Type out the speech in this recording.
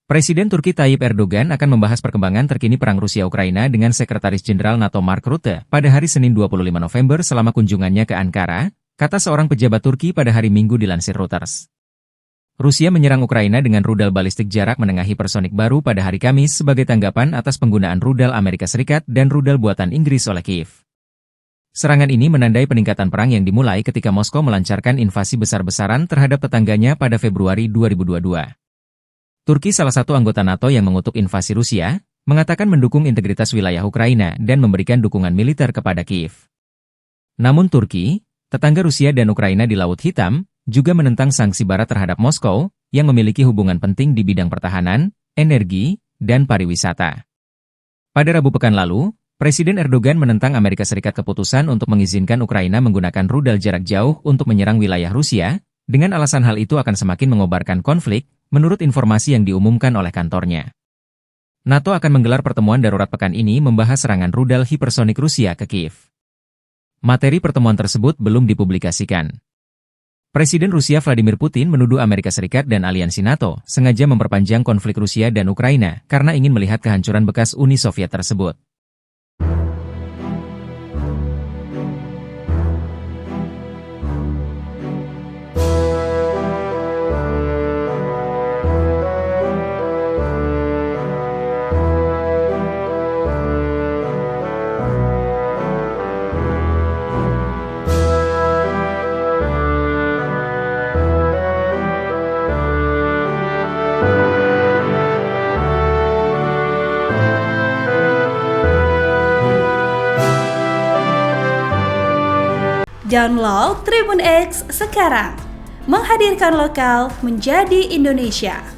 Presiden Turki Tayyip Erdogan akan membahas perkembangan terkini perang Rusia-Ukraina dengan Sekretaris Jenderal NATO Mark Rutte pada hari Senin 25 November selama kunjungannya ke Ankara, kata seorang pejabat Turki pada hari Minggu dilansir Reuters. Rusia menyerang Ukraina dengan rudal balistik jarak menengah hipersonik baru pada hari Kamis sebagai tanggapan atas penggunaan rudal Amerika Serikat dan rudal buatan Inggris oleh Kiev. Serangan ini menandai peningkatan perang yang dimulai ketika Moskow melancarkan invasi besar-besaran terhadap tetangganya pada Februari 2022. Turki, salah satu anggota NATO yang mengutuk invasi Rusia, mengatakan mendukung integritas wilayah Ukraina dan memberikan dukungan militer kepada Kiev. Namun Turki, tetangga Rusia dan Ukraina di Laut Hitam, juga menentang sanksi Barat terhadap Moskow, yang memiliki hubungan penting di bidang pertahanan, energi, dan pariwisata. Pada Rabu pekan lalu, Presiden Erdogan menentang Amerika Serikat keputusan untuk mengizinkan Ukraina menggunakan rudal jarak jauh untuk menyerang wilayah Rusia, dengan alasan hal itu akan semakin mengobarkan konflik, menurut informasi yang diumumkan oleh kantornya. NATO akan menggelar pertemuan darurat pekan ini membahas serangan rudal hipersonik Rusia ke Kiev. Materi pertemuan tersebut belum dipublikasikan. Presiden Rusia Vladimir Putin menuduh Amerika Serikat dan aliansi NATO sengaja memperpanjang konflik Rusia dan Ukraina karena ingin melihat kehancuran bekas Uni Soviet tersebut. Download Tribun X sekarang, menghadirkan lokal menjadi Indonesia.